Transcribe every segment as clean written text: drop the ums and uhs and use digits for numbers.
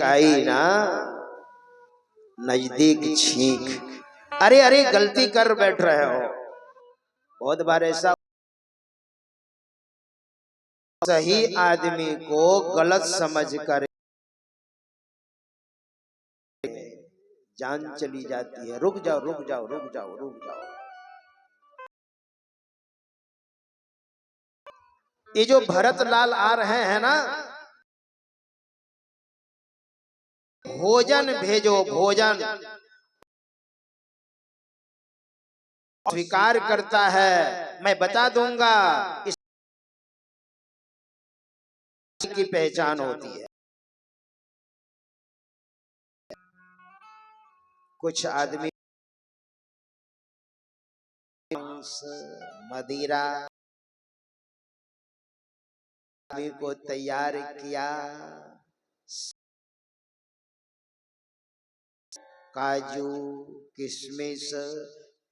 आई ना नजदीक छींक, अरे अरे गलती कर बैठ रहे हो। बहुत बार ऐसा सही आदमी को गलत समझ कर जान चली जाती है। रुक जाओ रुक जाओ रुक जाओ रुक जाओ। ये जो भरत लाल आ रहे हैं ना, भोजन भेजो भोजन, स्वीकार करता है। मैं बता दूंगा इसकी पहचान होती है। कुछ आदमी मदिरा को तैयार किया, काजू किशमिश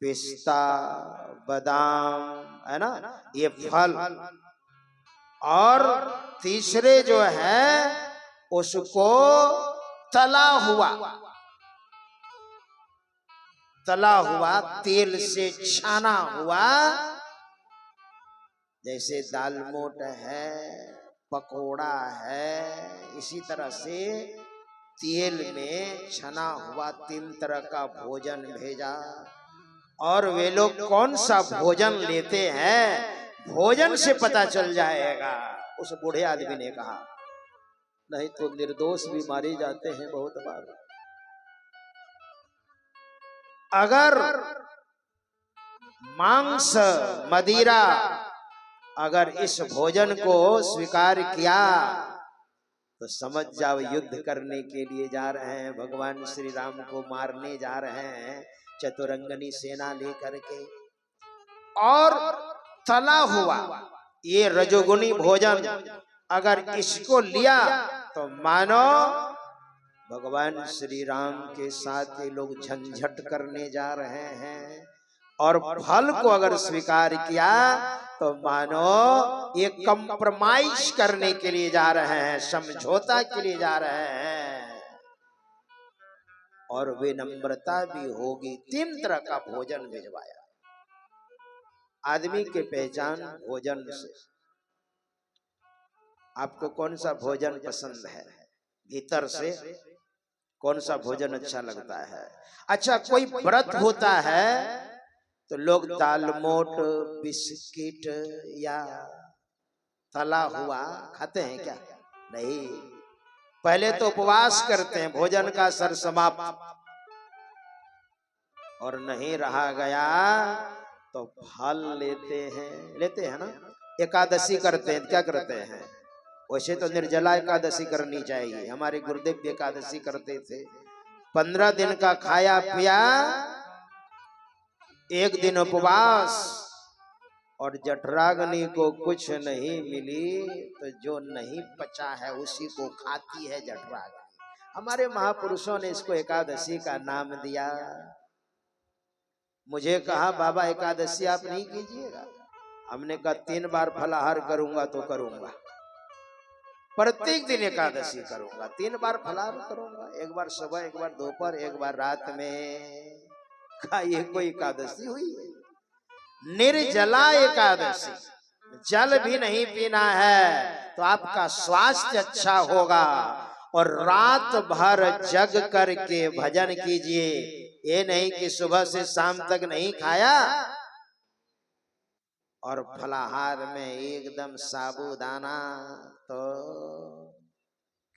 पिस्ता बादाम है ना, ये फल, और तीसरे जो है उसको तला हुआ तेल से छाना हुआ, जैसे दाल मोट है पकोड़ा है, इसी तरह से तेल में छना हुआ 3 तरह का भोजन भेजा। और वे लोग कौन सा भोजन लेते हैं भोजन से पता चल जाएगा। उस बूढ़े आदमी ने कहा, नहीं तो निर्दोष भी मारे जाते हैं बहुत बार। अगर मांस मदिरा अगर इस भोजन को स्वीकार किया तो समझ जाओ युद्ध करने के लिए जा रहे हैं, भगवान श्री राम को मारने जा रहे हैं चतुरंगनी सेना लेकर के। और तला हुआ ये रजोगुनी भोजन अगर इसको लिया तो मानो भगवान श्री राम के साथ ये लोग झंझट करने जा रहे हैं। और फल को अगर स्वीकार किया तो मानो ये कंप्रोमाइज करने के लिए जा रहे हैं, समझौता के लिए जा रहे हैं। और विनम्रता भी होगी। 3 तरह का भोजन भिजवाया। आदमी के पहचान भोजन से। आपको कौन सा भोजन पसंद है? भीतर से कौन सा भोजन अच्छा लगता है? अच्छा, कोई व्रत होता है तो लोग दाल मोट बिस्किट या तला हुआ खाते हैं क्या? नहीं, पहले तो उपवास करते हैं, भोजन का सर समाप्त, और नहीं रहा गया तो फल लेते हैं ना। एकादशी करते हैं, क्या करते हैं? वैसे तो निर्जला एकादशी करनी चाहिए। हमारे गुरुदेव एकादशी करते थे, 15 दिन का खाया पिया, 1 दिन उपवास, और जठराग्नि को कुछ नहीं मिली तो जो नहीं पचा है उसी को खाती है जठराग्नि। हमारे महापुरुषों ने इसको एकादशी का नाम दिया। मुझे कहा बाबा एकादशी आप नहीं कीजिएगा। हमने कहा 3 बार फलाहार करूंगा तो करूंगा, प्रत्येक दिन एकादशी करूंगा, 3 बार फलाहार करूंगा, 1 बार सुबह, 1 बार दोपहर, 1 बार रात में। ये कोई एकादशी हुई? निर्जला एकादशी। जल भी नहीं पीना है तो आपका स्वास्थ्य अच्छा होगा। और रात भर जग करके भजन कीजिए। ये नहीं कि सुबह से शाम तक नहीं खाया और फलाहार में एकदम साबूदाना तो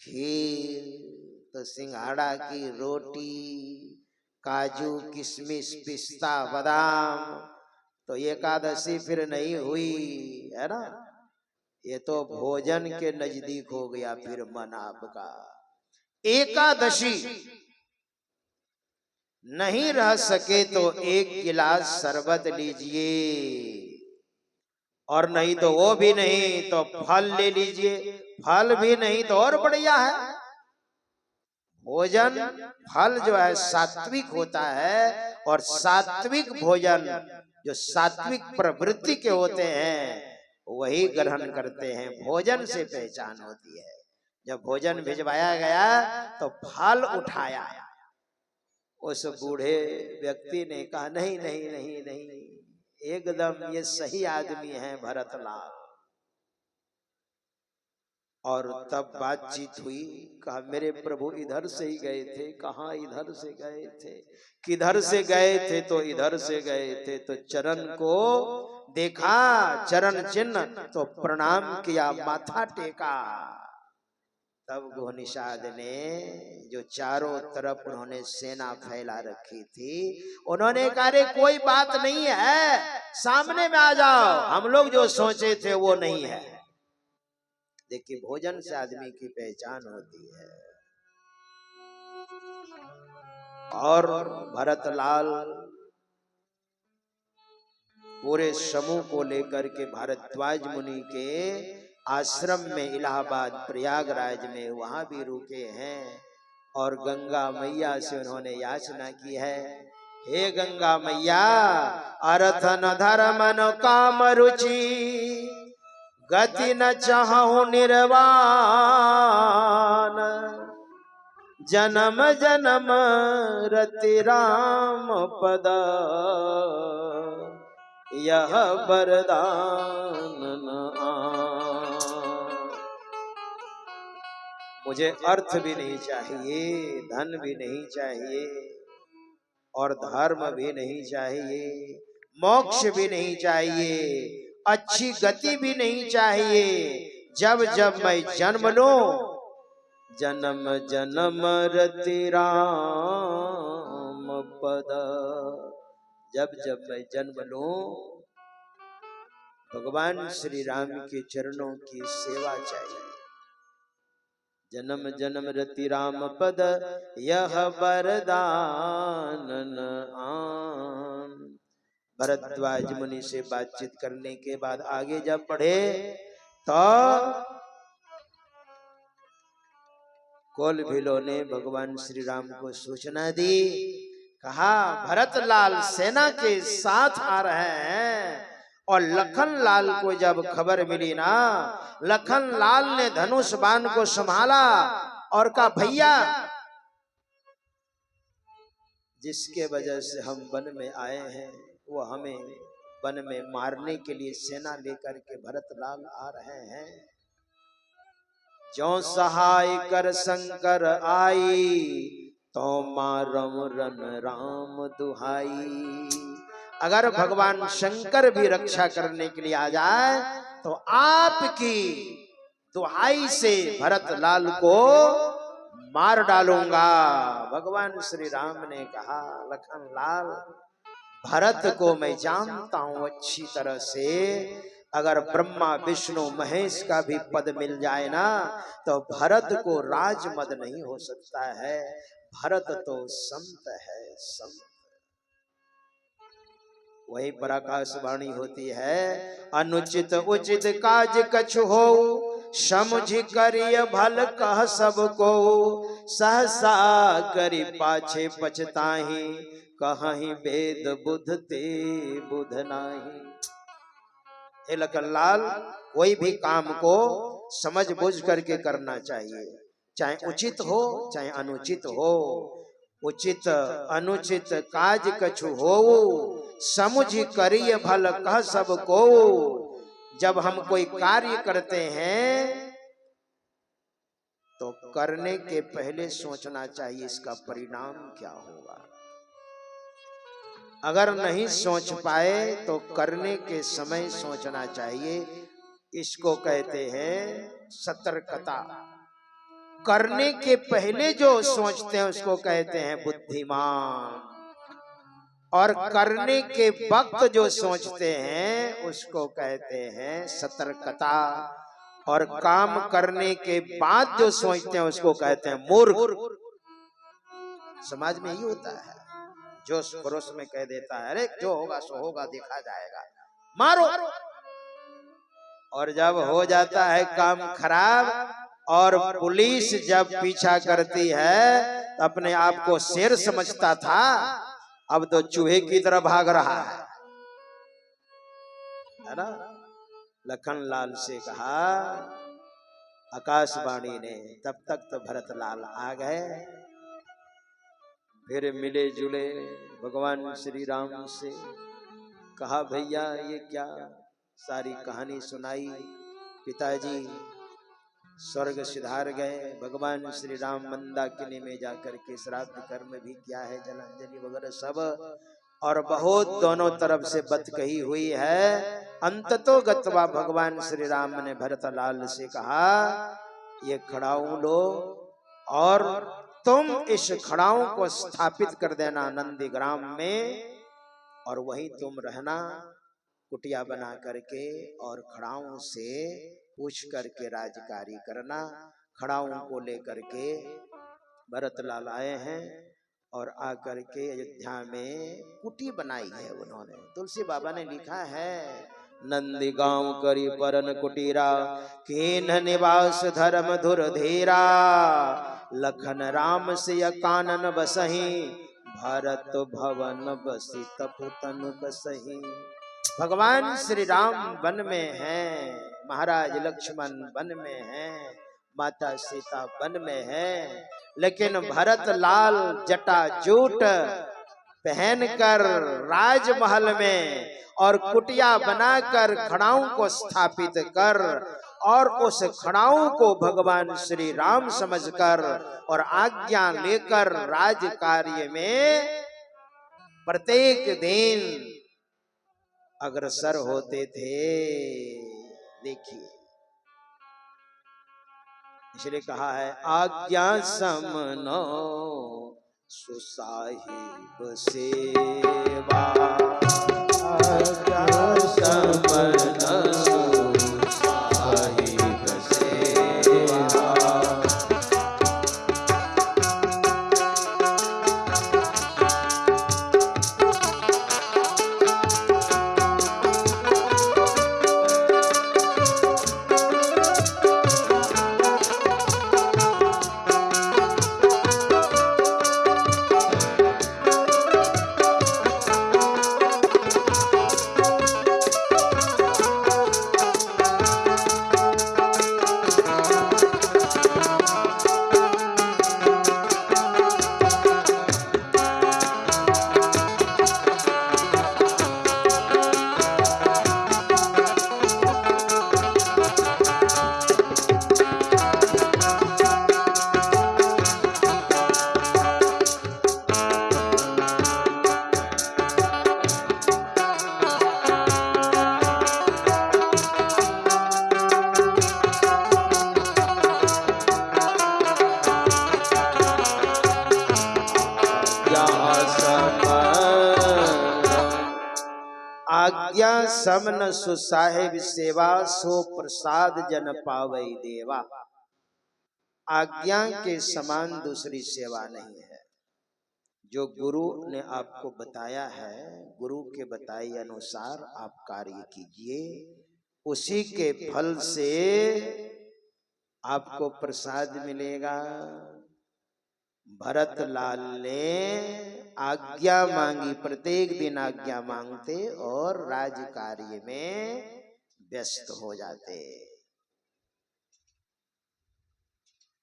खीर तो सिंघाड़ा की रोटी, काजू किशमिश पिस्ता बादाम, तो एकादशी फिर नहीं हुई, है ना। ये तो भोजन के नजदीक हो गया फिर मन आपका। एकादशी नहीं रह सके तो 1 गिलास शरबत लीजिए, और नहीं तो वो भी नहीं तो फल ले लीजिए। फल भी नहीं तो और बढ़िया है। भोजन फल जो है सात्विक होता है, और सात्विक भोजन जो सात्विक प्रवृत्ति के होते हैं वही ग्रहण करते हैं। भोजन से पहचान होती है। जब भोजन भिजवाया गया तो फल उठाया। उस बूढ़े व्यक्ति ने कहा नहीं नहीं नहीं नहीं, एकदम ये सही आदमी है भरतलाल। और तब बातचीत हुई, कहा मेरे प्रभु इधर से ही गए थे। कहाँ इधर से गए थे, किधर से गए थे, तो इधर से गए थे। तो चरण को देखा, चरण चिन्ह, तो प्रणाम किया, माथा टेका। तब गोनिषाद ने, जो चारों तरफ उन्होंने सेना फैला रखी थी, उन्होंने कहा रे कोई बात नहीं है, सामने में आ जाओ, हम लोग जो सोचे थे वो नहीं है। देखिए भोजन से आदमी की पहचान होती है। और भरतलाल पूरे समूह को लेकर के भारद्वाज मुनि के आश्रम में इलाहाबाद प्रयागराज में वहां भी रुके हैं। और गंगा मैया से उन्होंने याचना की है, हे गंगा मैया, अर्थ न धर्म न काम रुचि, गति न चाहूं निर्वाण, जन्म जन्म रति राम पद, यह वरदान न आन। मुझे अर्थ भी नहीं चाहिए, धन भी नहीं चाहिए, और धर्म भी नहीं चाहिए, मोक्ष भी नहीं चाहिए, अच्छी गति भी नहीं चाहिए। जब जब मैं जन्म लूं, जन्म जन्म रति राम पद, जब जब मैं जन्म लूं, भगवान श्री राम के चरणों की सेवा चाहिए। जन्म जन्म रति राम पद, यह वरदान न आन। भरद्वाज मुनि से बातचीत करने के बाद आगे जब बढ़े तो कोलभिलों ने भगवान श्री राम को सूचना दी। कहा भरतलाल सेना के साथ आ रहे हैं। और लखन लाल को जब खबर मिली ना, लखन लाल ने धनुष बाण को संभाला और कहा भैया, जिसके वजह से हम वन में आए हैं वो हमें वन में मारने के लिए सेना लेकर के भरतलाल आ रहे हैं। जो सहाय कर शंकर आई, तो मारम रन राम दुहाई। अगर भगवान शंकर भी रक्षा करने के लिए आ जाए तो आपकी दुहाई से भरतलाल को मार डालूंगा। भगवान श्री राम ने कहा लखन लाल, भरत को मैं जानता हूं अच्छी तरह से। अगर ब्रह्मा विष्णु महेश का भी पद मिल जाए ना, तो भरत को राजमद नहीं हो सकता है। भरत तो संत है, संत। वही पर आकाशवाणी होती है, अनुचित उचित काज कछु हो, समझ करिय भल कह सबको, सहसा करि पाछे पछताहि, कहीं वेद बुध ते बुध नाही। हे लखन लाल, कोई भी काम को समझ बुझ करके करना चाहिए, चाहे उचित हो चाहे अनुचित हो। उचित अनुचित काज कछु हो, समझ करिय भल कह सबको। जब हम कोई कार्य करते हैं तो करने के पहले सोचना चाहिए इसका परिणाम क्या होगा। अगर नहीं सोच पाए तो करने के समय सोचना चाहिए। इसको कहते हैं सतर्कता। करने के पहले जो सोचते हैं उसको कहते हैं बुद्धिमान, और करने के वक्त जो सोचते हैं उसको कहते हैं सतर्कता, और काम करने के बाद जो सोचते हैं उसको कहते हैं मूर्ख। समाज में यही होता है, जो पड़ोस में कह देता है अरे जो होगा सो होगा, देखा जाएगा, मारो। और जब हो जाता है काम खराब और पुलिस जब पीछा करती है तो अपने आप को शेर समझता था, अब तो चूहे की तरह भाग रहा है ना। लखन लाल से कहा आकाशवाणी ने। तब तक तो भरतलाल आ गए, फिर मिले जुले भगवान श्री राम से। कहा भैया ये क्या, सारी कहानी सुनाई। पिताजी स्वर्ग सिधार गए। भगवान श्री राम मंदाकिनी में जाकर के श्राद्ध कर्म भी किया है, जलांजलि वगैरह सब, और बहुत दोनों तरफ से बात कही हुई है। अंततो गत्वा भगवान श्री राम ने भरतलाल से कहा ये खड़ाऊ लो और तुम इस खड़ाऊ को स्थापित कर देना नंदीग्राम में, और वहीं तुम रहना कुटिया बना करके, और खड़ाऊ से पूछ करके राजकारी करना। खड़ाऊ को लेकर के भरतलाल आए हैं और आकर के अयोध्या में कुटी बनाई है उन्होंने। तुलसी बाबा ने लिखा है नंदी गांव करी परन कुटीरा, कीन निवास धर्म धुर धीरा, लखन राम से कानन बसही, भरत भवन बसी तपुतन कसही। भगवान श्री राम वन में हैं, महाराज लक्ष्मण वन में हैं, माता सीता वन में हैं, लेकिन भरत लाल जटाजूट पहनकर राजमहल में और कुटिया बनाकर खड़ाऊ को स्थापित कर, और उस खड़ाऊ को भगवान श्री राम समझकर और आज्ञा लेकर राज कार्य में प्रत्येक दिन अग्रसर होते थे। देखिए इसलिए कहा है आज्ञा समनो सुसाहिब सेवा, आज्ञा समनो सुसाहिब सेवा। आज्ञा समन सुसाहिब सेवा, सो प्रसाद जन पावई देवा। आज्ञा के समान दूसरी सेवा नहीं है। जो गुरु ने आपको बताया है, गुरु के बताए अनुसार आप कार्य कीजिए, उसी के फल से आपको प्रसाद मिलेगा। भरत लाल ने आज्ञा मांगी, प्रत्येक दिन आज्ञा मांगते और राज कार्य में व्यस्त हो जाते।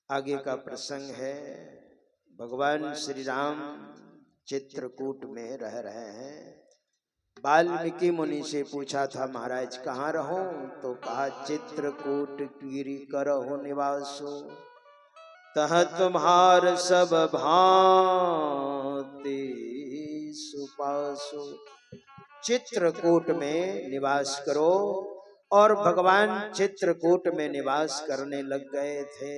आगे का प्रसंग है, भगवान श्री राम चित्रकूट में रह रहे हैं। वाल्मीकि मुनि से पूछा था महाराज कहाँ रहूं, तो कहा चित्रकूट गिरि करहु निवासो, तह तुम्हार सब भांति सुपासो। चित्रकूट में निवास करो, और भगवान चित्रकूट में निवास करने लग गए थे।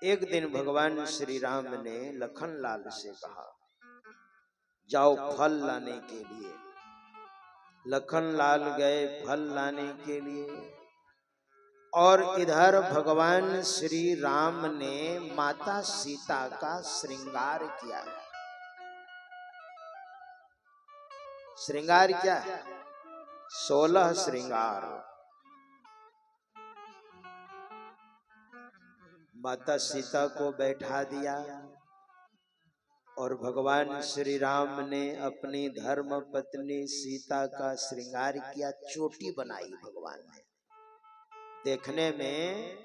एक दिन भगवान श्री राम ने लखन लाल से कहा जाओ फल लाने के लिए। लखन लाल गए फल लाने के लिए, और इधर भगवान श्री राम ने माता सीता का श्रृंगार किया है। श्रृंगार क्या है? 16 श्रृंगार। माता सीता को बैठा दिया और भगवान श्री राम ने अपनी धर्म पत्नी सीता का श्रृंगार किया, चोटी बनाई भगवान ने। देखने में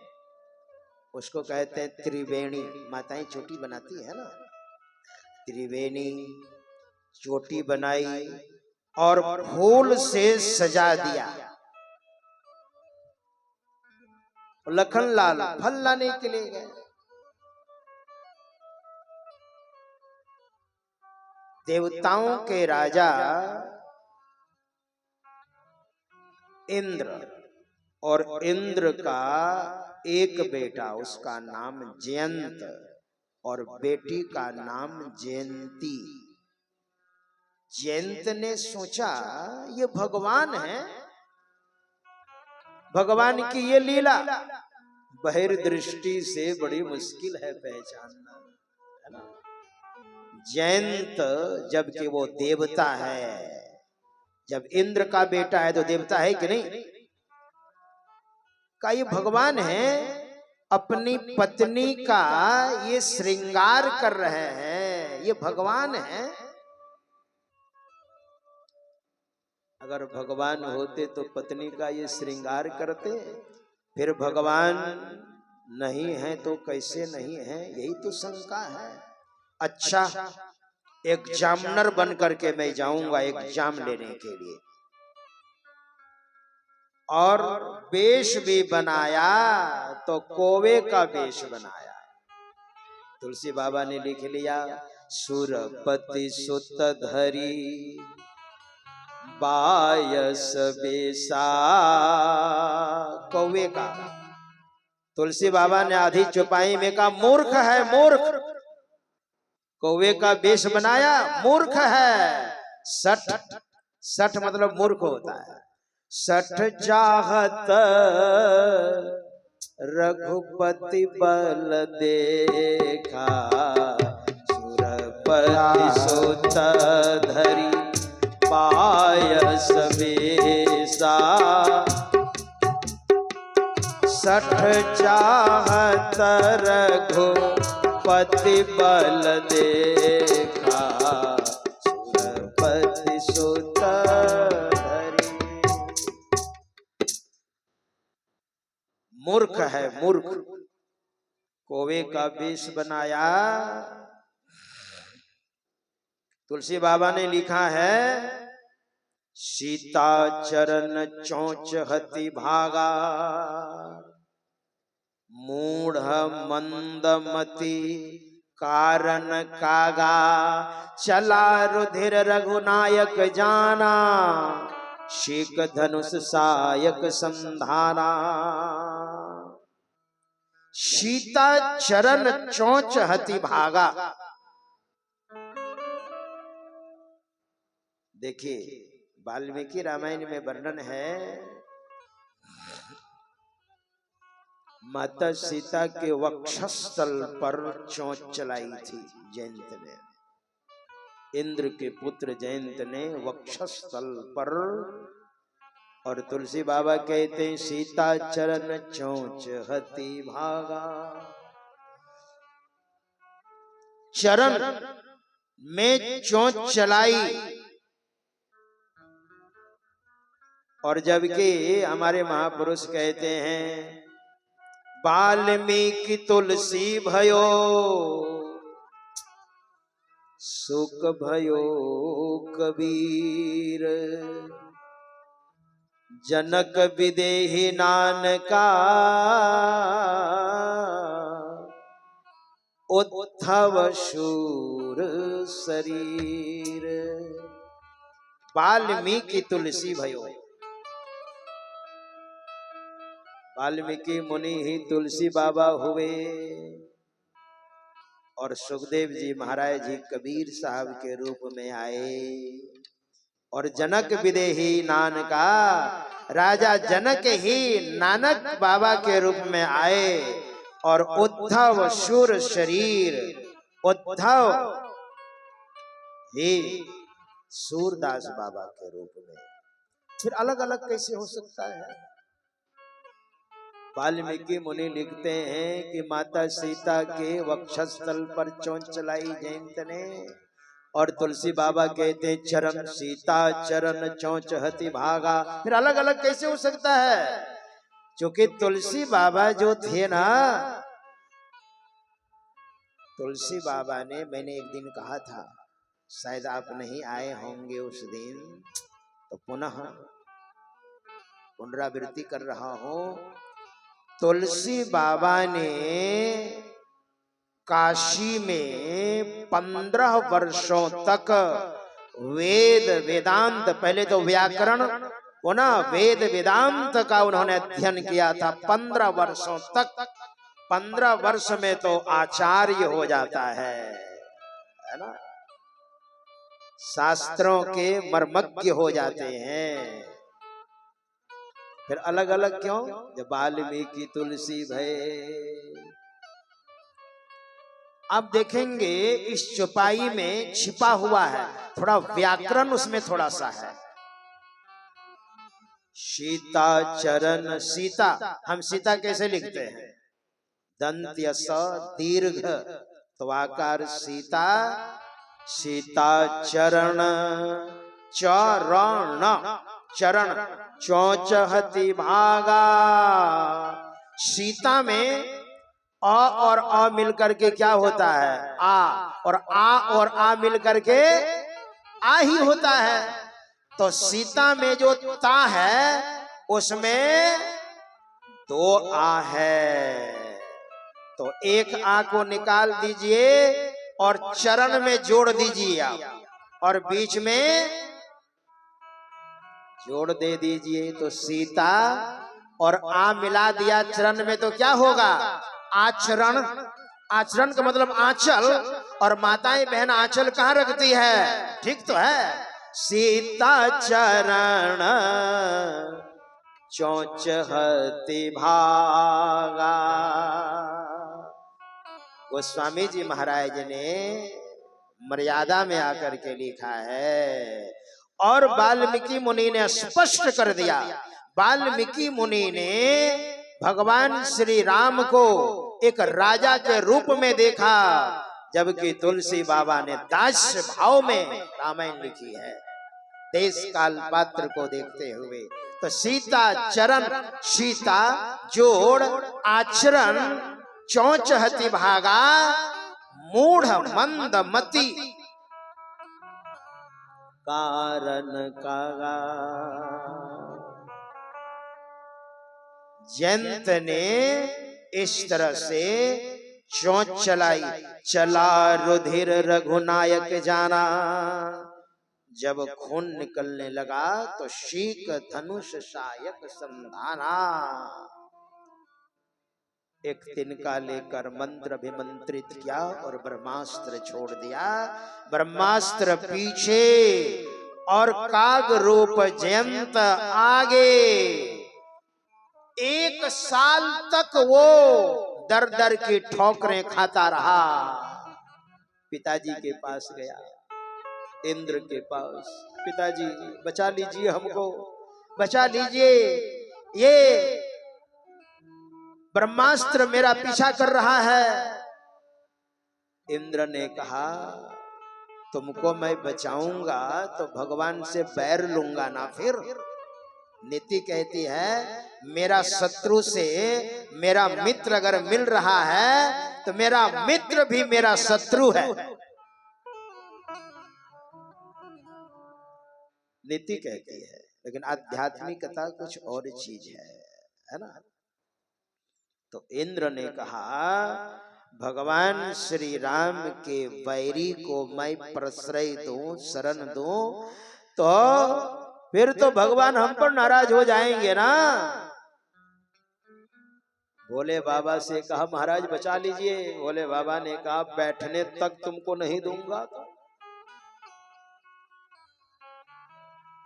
उसको कहते हैं त्रिवेणी, माताएं चोटी बनाती है ना, त्रिवेणी चोटी बनाई और फूल से सजा दिया। लखनलाल फल लाने के लिए गए, देवताओं के राजा इंद्र, और इंद्र का एक बेटा, उसका नाम जयंत और बेटी का नाम जयंती। जयंत ने सोचा ये भगवान है, भगवान की ये लीला बहिर्दृष्टि से बड़ी मुश्किल है पहचानना, है ना। जयंत जबकि वो देवता है, जब इंद्र का बेटा है तो देवता है कि नहीं, का ये भगवान है, अपनी पत्नी का ये श्रृंगार कर रहे हैं, ये भगवान है। अगर भगवान होते तो पत्नी का ये श्रृंगार करते, फिर भगवान नहीं है तो कैसे नहीं है, यही तो शंका है। अच्छा, एग्जामिनर बन करके मैं जाऊंगा एग्जाम लेने के लिए, और वेश भी बनाया तो कौवे का वेश बनाया। तुलसी बाबा ने लिख लिया, सुरपति सुत धरी बायस बेसा, कौवे का। तुलसी बाबा ने आधी चौपाई में कहा मूर्ख है मूर्ख, कौवे का वेश बनाया, मूर्ख है। सठ, सठ मतलब मूर्ख होता है। सठ चाहत रघुपति बल देखा, सुरपति सुत धरी पायस बेसा, सठ चाहत रघुपति बल देखा, सुरपति सुत धरी। मूर्ख है मूर्ख, कौवे का वेश बनाया। तुलसी बाबा ने लिखा है, सीता चरण चोंच हति भागा, मूढ़ मंदमति कारण कागा, चला रुधिर रघुनायक जाना, शीक धनुष सायक संधाना। सीता चरण चोंच हति भागा। देखिए वाल्मीकि रामायण में वर्णन है, माता सीता के वक्षस्थल पर चोंच चलाई थी जयंत ने, इंद्र के पुत्र जयंत ने वक्षस्थल पर। और तुलसी बाबा कहते हैं, सीता चरण चोंच हति भागा। चरण में चोंच चलाई, और जबकि हमारे महापुरुष कहते हैं, वाल्मीकि तुलसी भयो सुख भयो कबीर, जनक विदेही नानका, उद्धव शूर शरीर। वाल्मीकि तुलसी भयो, वाल्मीकि मुनि ही तुलसी बाबा हुए, और सुखदेव जी महाराज जी कबीर साहब के रूप में आए, और जनक विदेही नानका, राजा जनक ही नानक बाबा के रूप में आए, और उद्धव शूर शरीर, उद्धव ही सूरदास बाबा के रूप में। फिर अलग अलग कैसे हो सकता है? वाल्मीकि मुनि लिखते हैं कि माता सीता के वक्षस्थल पर चोंच चलाई जयंत ने, और तुलसी बाबा कहते हैं चरण सीता चरण चोंच हति भागा। फिर अलग अलग कैसे हो सकता है? क्योंकि तुलसी बाबा जो थे ना, तुलसी बाबा ने, मैंने एक दिन कहा था, शायद आप नहीं आए होंगे उस दिन, तो पुनः पुनरावृत्ति कर रहा हूं। तुलसी बाबा ने काशी में 15 वर्षों तक वेद वेदांत, पहले तो व्याकरण, पुनः वेद वेदांत का उन्होंने अध्ययन किया था 15 वर्षों तक। 15 वर्ष में तो आचार्य हो जाता है ना, शास्त्रों के मर्मज्ञ हो जाते हैं। फिर अलग अलग क्यों? जब वाल्मीकि तुलसी भय। अब देखेंगे इस चौपाई में छिपा हुआ है थोड़ा व्याकरण, उसमें थोड़ा सा है। सीता चरण, सीता, हम सीता कैसे लिखते हैं? दंत्य स दीर्घ त्वाकार सीता, सीता चरण चरण, चरण चोंच हति भागा। सीता में अ और अ मिलकर के क्या होता है? आ, और आ मिलकर के आ ही होता है। तो सीता में जो ता है उसमें 2 आ है, तो एक आ को निकाल दीजिए और चरण में जोड़ दीजिए आप, और बीच में जोड़ दे दीजिए, तो सीता और आ मिला दिया चरण में, तो क्या होगा? आचरण। आचरण का मतलब आंचल, और माताएं बहन आंचल कहाँ रखती है? ठीक तो है। सीता चरण चोंच हति भागा। गोस्वामी जी महाराज ने मर्यादा में आकर के लिखा है, और वाल्मीकि मुनि ने स्पष्ट कर दिया। वाल्मीकि मुनि ने भगवान श्री राम को एक राजा के रूप में देखा, जबकि तुलसी बाबा ने दास्य भाव में रामायण लिखी है, देश काल पात्र को देखते हुए। तो सीता चरण, सीता जोड़, आचरण, चोंच हति भागा, मूढ़ मंद मति कारण कागा। जयंत ने इस तरह से चोंच चलाई, चला रुधिर रघुनायक जाना। जब खून निकलने लगा तो शीक धनुष सायक संधाना। एक तिनका लेकर मंत्र अभिमंत्रित किया और ब्रह्मास्त्र छोड़ दिया। ब्रह्मास्त्र पीछे और काग रूप जयंत आगे। 1 साल तक वो दर दर की ठोकरें खाता रहा। पिताजी के पास गया, इंद्र के पास, पिताजी बचा लीजिए हमको, बचा लीजिए, ये ब्रह्मास्त्र मेरा पीछा कर रहा है। इंद्र ने कहा तुमको मैं बचाऊंगा तो भगवान से बैर लूंगा ना। फिर नीति कहती है मेरा शत्रु से मेरा मित्र अगर मिल रहा है तो मेरा मित्र भी मेरा शत्रु है। नीति कहती है, लेकिन आध्यात्मिकता कुछ और चीज है ना। तो इंद्र ने कहा भगवान श्री राम के बैरी को मैं प्रश्रय दूं, शरण दूं, तो फिर तो भगवान हम पर नाराज हो जाएंगे ना। भोले बाबा से कहा महाराज बचा लीजिए। भोले बाबा ने कहा बैठने तक तुमको नहीं दूंगा।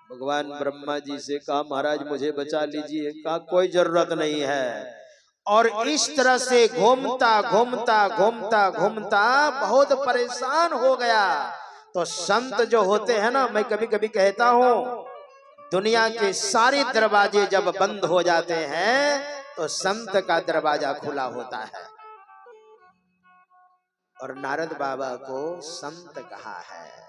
भगवान ब्रह्मा जी से कहा महाराज मुझे बचा लीजिए। कहा कोई जरूरत नहीं है। और इस तरह से घूमता घूमता घूमता घूमता बहुत परेशान हो गया। तो संत जो होते हैं ना, मैं कभी कभी कहता हूँ दुनिया के सारे दरवाजे जब बंद हो जाते हैं तो संत का दरवाजा खुला होता है। और नारद बाबा को संत कहा है।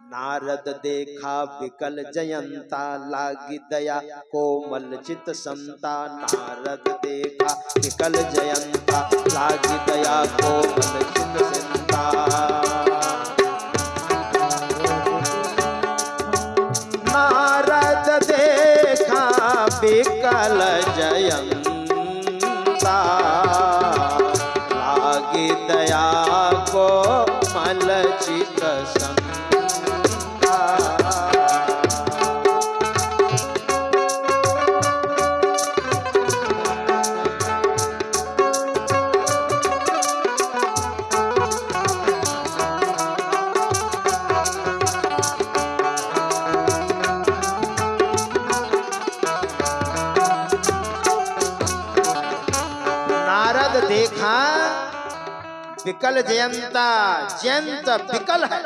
नारद देखा विकल जयंता, लागी दया कोमल चित संता। नारद देखा विकल जयंता, लागी दया कोमल चित संता। नारद देखा विकल जयंता, लागी दया कोमल चित संता। देखा विकल जयंता, जयंत विकल है।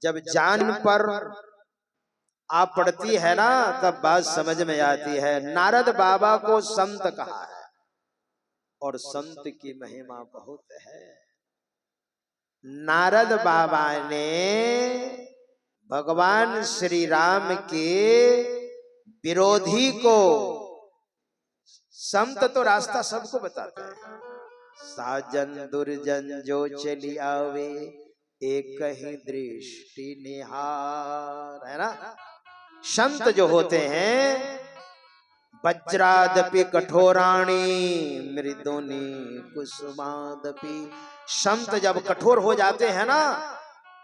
जब जान पर आ पड़ती है ना, तब बात समझ में आती है। नारद बाबा को संत कहा है और संत की महिमा बहुत है। नारद बाबा ने भगवान श्री राम के विरोधी को, संत तो रास्ता सबको बताता है। साजन दुर्जन जो चली आवे, एक ही दृष्टि निहार, है ना। संत जो होते हैं, वज्रादपि कठोराणी मृदुनि कुसुमादपि। संत जब कठोर हो जाते हैं ना,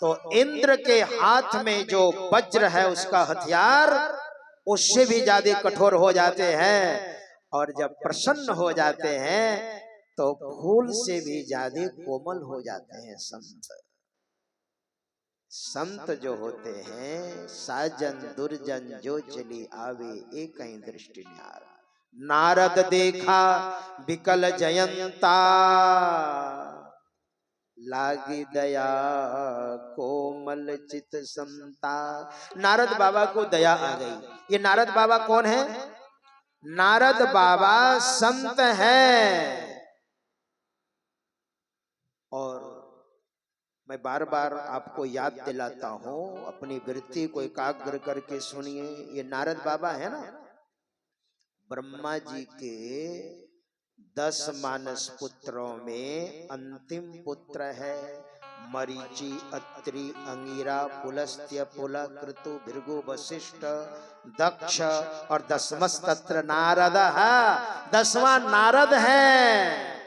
तो इंद्र के हाथ में जो वज्र है उसका हथियार उससे भी ज्यादा कठोर हो जाते हैं। और जब प्रसन्न हो जाते हैं तो फूल से भी ज्यादा कोमल हो जाते हैं संत। संत जो होते हैं, साजन दुर्जन जो चली आवे, एक ही दृष्टि निहार। नारद देखा विकल जयंता, लागी दया कोमल चित संता। नारद बाबा को दया आ गई। ये नारद बाबा कौन है? नारद बाबा संत हैं। और मैं बार बार आपको याद दिलाता हूं, अपनी वृत्ति को एकाग्र करके सुनिए। ये नारद बाबा है ना, ब्रह्मा जी के 10 मानस पुत्रों में अंतिम पुत्र है। मरीचि, अत्रि, अंगिरा, पुलस्त्य, पुल, कृतु, भृगु, वशिष्ठ, दक्ष और 10मस्तत्र नारद है। 10वां नारद है।